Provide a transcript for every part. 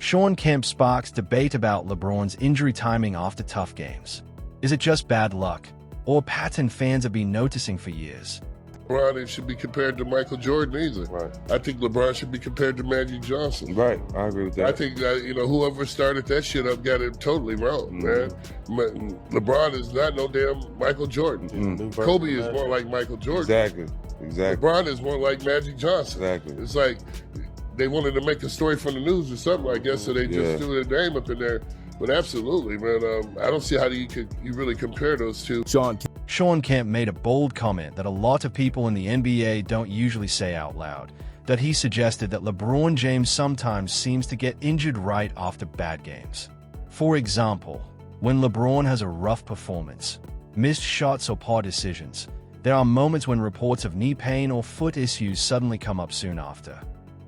Shawn Kemp sparks debate about LeBron's injury timing after tough games. Is it just bad luck, or a pattern fans have been noticing for years? LeBron should be compared to Michael Jordan either. Right. I think LeBron should be compared to Magic Johnson. Right, I agree with that. I think whoever started that shit up got it totally wrong, man. LeBron is not no damn Michael Jordan. Kobe is more like Michael Jordan. Exactly. LeBron is more like Magic Johnson. Exactly. It's like they wanted to make a story from the news or something, I guess, so they just threw their name up in there. But absolutely, man, I don't see how you really compare those two. Shawn Kemp made a bold comment that a lot of people in the NBA don't usually say out loud, that he suggested that LeBron James sometimes seems to get injured right after bad games. For example, when LeBron has a rough performance, missed shots or poor decisions, there are moments when reports of knee pain or foot issues suddenly come up soon after.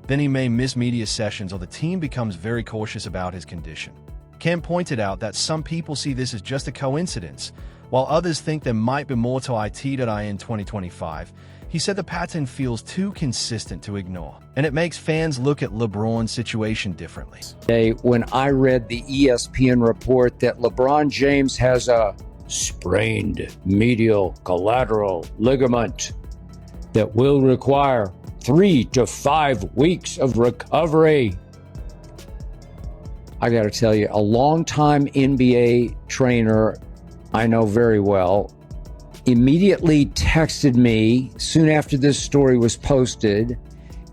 Then he may miss media sessions or the team becomes very cautious about his condition. Kemp pointed out that some people see this as just a coincidence, while others think there might be more to it in 2025. He said the pattern feels too consistent to ignore, and it makes fans look at LeBron's situation differently. When I read the ESPN report that LeBron James has a sprained medial collateral ligament that will require 3 to 5 weeks of recovery, I got to tell you, a longtime NBA trainer I know very well immediately texted me soon after this story was posted,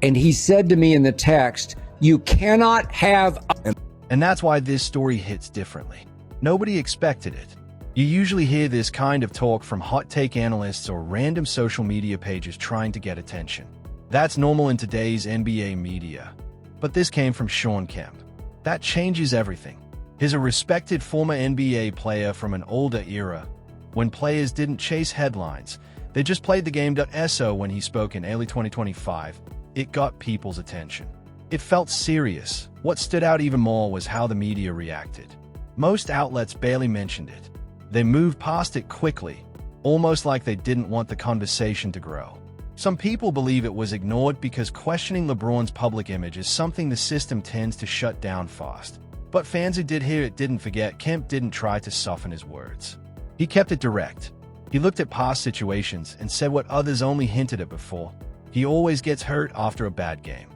and he said to me in the text, "You cannot have..." And that's why this story hits differently. Nobody expected it. You usually hear this kind of talk from hot take analysts or random social media pages trying to get attention. That's normal in today's NBA media. But this came from Shawn Kemp. That changes everything. He's a respected former NBA player from an older era, when players didn't chase headlines. They just played the game. So when he spoke in early 2025, it got people's attention. It felt serious. What stood out even more was how the media reacted. Most outlets barely mentioned it. They moved past it quickly, almost like they didn't want the conversation to grow. Some people believe it was ignored because questioning LeBron's public image is something the system tends to shut down fast. But fans who did hear it didn't forget Kemp didn't try to soften his words. He kept it direct. He looked at past situations and said what others only hinted at before. He always gets hurt after a bad game.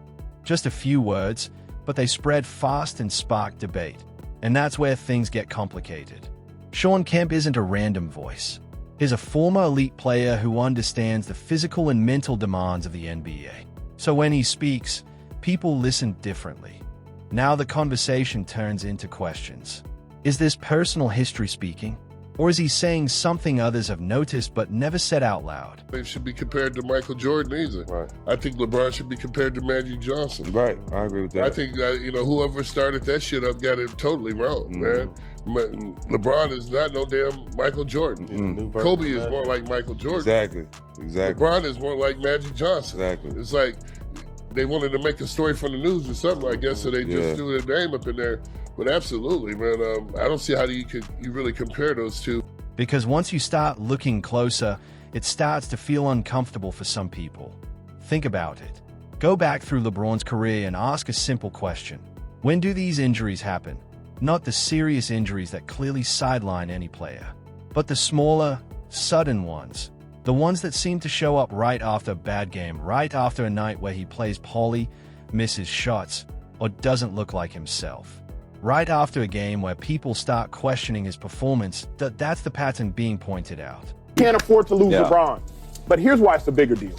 Just a few words, but they spread fast and sparked debate. And that's where things get complicated. Shawn Kemp isn't a random voice. He's a former elite player who understands the physical and mental demands of the NBA. So when he speaks, people listen differently. Now the conversation turns into questions. Is this personal history speaking? Or is he saying something others have noticed but never said out loud? They should be compared to Michael Jordan either. Right. I think LeBron should be compared to Magic Johnson. Right, I agree with that. I think whoever started that shit up got it totally wrong, man. LeBron is not no damn Michael Jordan. Kobe is more like Michael Jordan. Exactly. LeBron is more like Magic Johnson. Exactly. It's like they wanted to make a story from the news or something, I guess, so they just threw their name up in there. But absolutely, man, I don't see how you really compare those two. Because once you start looking closer, it starts to feel uncomfortable for some people. Think about it. Go back through LeBron's career and ask a simple question. When do these injuries happen? Not the serious injuries that clearly sideline any player, but the smaller, sudden ones. The ones that seem to show up right after a bad game, right after a night where he plays poorly, misses shots, or doesn't look like himself. Right after a game where people start questioning his performance, that's the pattern being pointed out. Can't afford to lose LeBron. But here's why it's a bigger deal.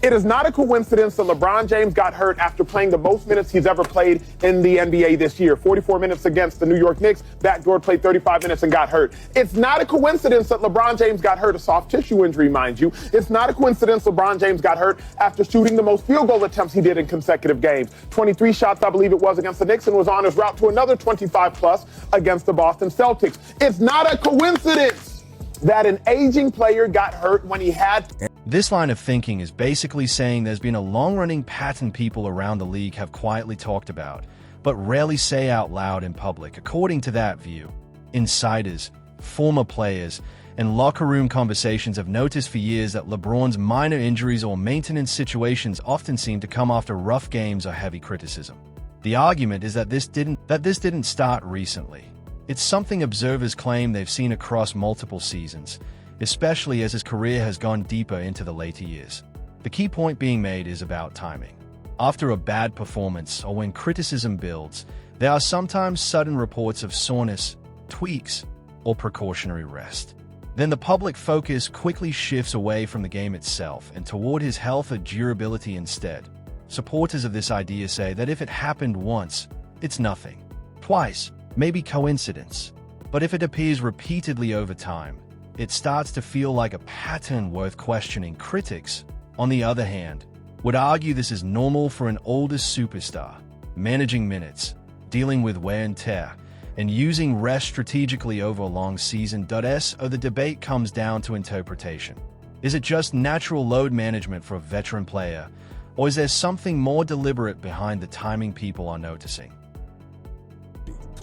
It is not a coincidence that LeBron James got hurt after playing the most minutes he's ever played in the NBA this year. 44 minutes against the New York Knicks. Backdoor played 35 minutes and got hurt. It's not a coincidence that LeBron James got hurt, a soft tissue injury, mind you. It's not a coincidence LeBron James got hurt after shooting the most field goal attempts he did in consecutive games. 23 shots, I believe it was, against the Knicks, and was on his route to another 25 plus against the Boston Celtics. It's not a coincidence that an aging player got hurt when he had... This line of thinking is basically saying there's been a long-running pattern people around the league have quietly talked about, but rarely say out loud in public. According to that view, insiders, former players, and locker room conversations have noticed for years that LeBron's minor injuries or maintenance situations often seem to come after rough games or heavy criticism. The argument is that this didn't start recently. It's something observers claim they've seen across multiple seasons, especially as his career has gone deeper into the later years. The key point being made is about timing. After a bad performance or when criticism builds, there are sometimes sudden reports of soreness, tweaks, or precautionary rest. Then the public focus quickly shifts away from the game itself and toward his health or durability instead. Supporters of this idea say that if it happened once, it's nothing. Twice, maybe coincidence. But if it appears repeatedly over time, it starts to feel like a pattern worth questioning. Critics, on the other hand, would argue this is normal for an older superstar, managing minutes, dealing with wear and tear, and using rest strategically over a long season. So the debate comes down to interpretation. Is it just natural load management for a veteran player, or is there something more deliberate behind the timing people are noticing?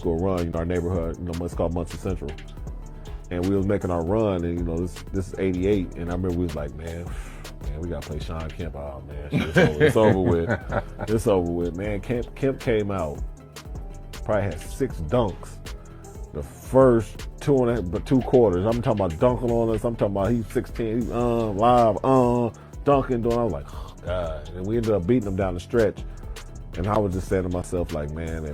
Go run, our neighborhood, it's called Muncie Central, and we was making our run, and this is '88, and I remember we was like, man, we gotta play Shawn Kemp. Oh man, it's over with. It's over with, man. Kemp came out, probably had 6 dunks the first 2 quarters. I'm talking about dunking on us. I'm talking about he's 16, he's live, dunking, doing. I was like, oh God, and we ended up beating him down the stretch, and I was just saying to myself, like, man,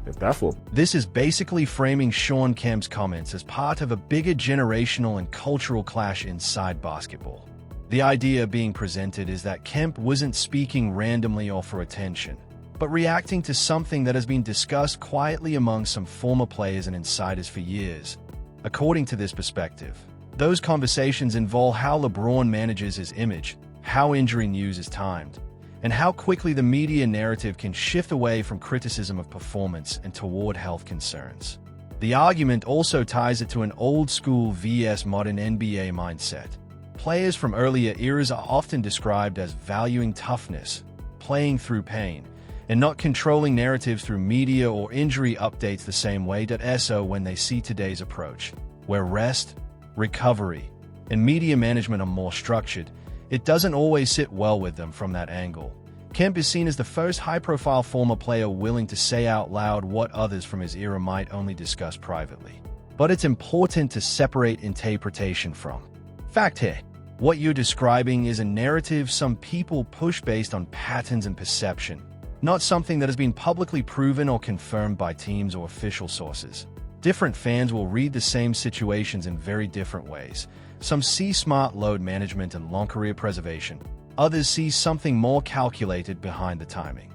if that's what... This is basically framing Shawn Kemp's comments as part of a bigger generational and cultural clash inside basketball. The idea being presented is that Kemp wasn't speaking randomly or for attention, but reacting to something that has been discussed quietly among some former players and insiders for years. According to this perspective, those conversations involve how LeBron manages his image, how injury news is timed, and how quickly the media narrative can shift away from criticism of performance and toward health concerns. The argument also ties it to an old-school vs. modern NBA mindset. Players from earlier eras are often described as valuing toughness, playing through pain, and not controlling narratives through media or injury updates the same way. So when they see today's approach, where rest, recovery, and media management are more structured, it doesn't always sit well with them from that angle. Kemp is seen as the first high-profile former player willing to say out loud what others from his era might only discuss privately. But it's important to separate interpretation from fact here. What you're describing is a narrative some people push based on patterns and perception, not something that has been publicly proven or confirmed by teams or official sources. Different fans will read the same situations in very different ways. Some see smart load management and long career preservation. Others see something more calculated behind the timing.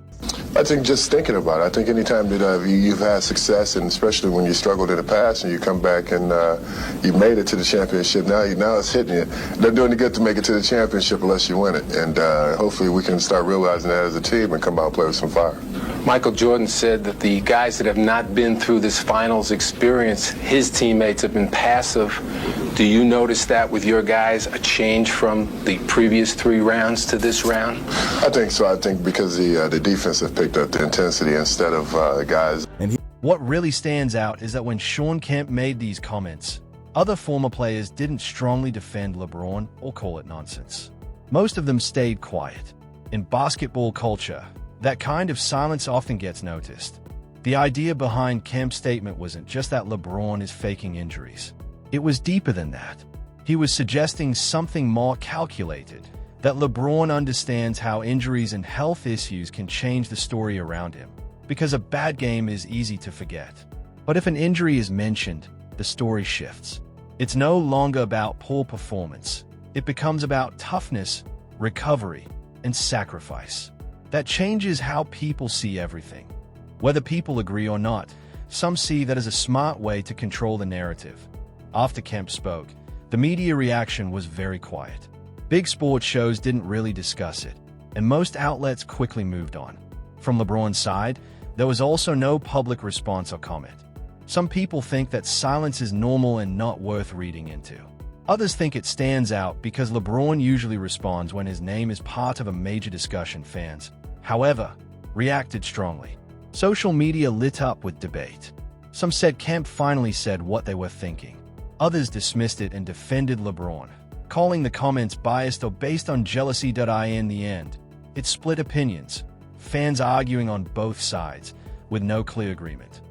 I think just thinking about it, I think anytime that you've had success, and especially when you struggled in the past and you come back and you made it to the championship, now it's hitting you. They're doing it good to make it to the championship unless you win it. And hopefully we can start realizing that as a team and come out and play with some fire. Michael Jordan said that the guys that have not been through this finals experience, his teammates have been passive. Do you notice that with your guys, a change from the previous 3 rounds to this round? I think so. I think because the defense have picked up the intensity instead of guys. What really stands out is that when Shawn Kemp made these comments, other former players didn't strongly defend LeBron or call it nonsense. Most of them stayed quiet. In basketball culture, that kind of silence often gets noticed. The idea behind Kemp's statement wasn't just that LeBron is faking injuries. It was deeper than that. He was suggesting something more calculated, that LeBron understands how injuries and health issues can change the story around him, because a bad game is easy to forget. But if an injury is mentioned, the story shifts. It's no longer about poor performance. It becomes about toughness, recovery, and sacrifice. That changes how people see everything. Whether people agree or not, some see that as a smart way to control the narrative. After Kemp spoke, the media reaction was very quiet. Big sports shows didn't really discuss it, and most outlets quickly moved on. From LeBron's side, there was also no public response or comment. Some people think that silence is normal and not worth reading into. Others think it stands out because LeBron usually responds when his name is part of a major discussion. Fans, however, reacted strongly. Social media lit up with debate. Some said Kemp finally said what they were thinking. Others dismissed it and defended LeBron, calling the comments biased or based on jealousy. In the end, it split opinions. fans arguing on both sides, with no clear agreement.